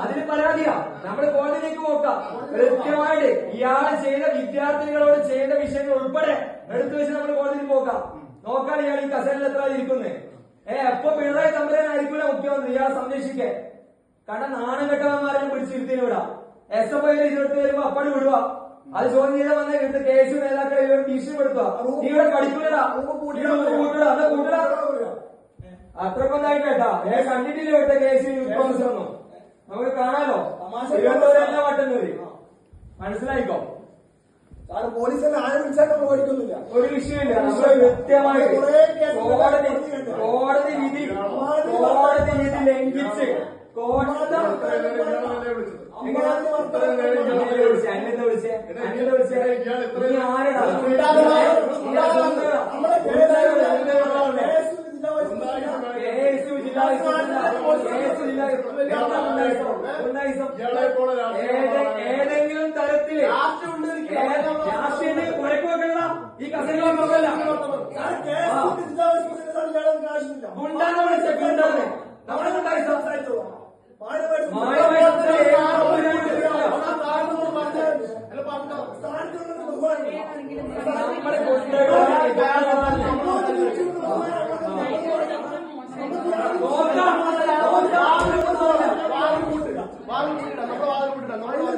അതിന് പരാതിയാ നമ്മള് കോടതിയിലേക്ക് നോക്കാം. കൃത്യമായിട്ട് ഇയാൾ ചെയ്ത വിദ്യാർത്ഥികളോട് ചെയ്ത വിഷയങ്ങൾ ഉൾപ്പെടെ എടുത്തു വെച്ച് നമ്മൾ കോടതിയിൽ പോകാം. നോക്കാൻ ഇയാൾ ഈ കസേരയിൽ എത്ര ഇരിക്കുന്നേ. എപ്പോ പിണറായി തമ്പുരാനായിരിക്കൂല മുഖ്യമന്ത്രി ഇയാളെ സംരക്ഷിക്കേ. കാരണം നാണം കെട്ടവന്മാരെല്ലാം പിടിച്ചിരുത്തിന് വിടാം. SFI 20 വരുമ്പോ അപ്പാട് വിടുക. അത് ചോദ്യം ചെയ്താൽ വന്ന എടുത്ത് കേസ് നേതാക്കളെ ഭീഷണിപ്പെടുത്തുക. നീ ഇവിടെ പഠിക്കൂലടാ, കൂട്ടടാ. അത്രക്കൊന്നായിട്ട് കേട്ടാ കണ്ടിട്ടില്ല ഇവിടുത്തെ കേസ് ഒന്നും നമുക്ക് കാണാലോ. തിരുവനന്തപുരം വട്ടുന്നൂര് മനസ്സിലായിക്കോ. പോലീസെല്ലാം ആരും വിളിച്ചാലും ഓടിക്കുന്നില്ല. ഒരു വിഷയമില്ല. നമ്മൾ കൃത്യമായിട്ട് കോടതി വിധി ലംഘിച്ച് ഏതെങ്കിലും തരത്തില് രാഷ്ട്രീയത്തിൽ കുഴക്ക് വെക്കണ്ട. ഈ കസേരയിൽ നോക്കല്ല. ഗുണ്ടാന്ന് വിളിച്ച ഗുണ്ടാന്ന് നമ്മളെ ഗുണ്ടായി സംസാരിച്ചു.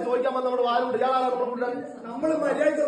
ചോദിക്കാൻ നമ്മൾ വാലുണ്ട്. ഇയാളാണ് നമ്മൾ മര്യാദ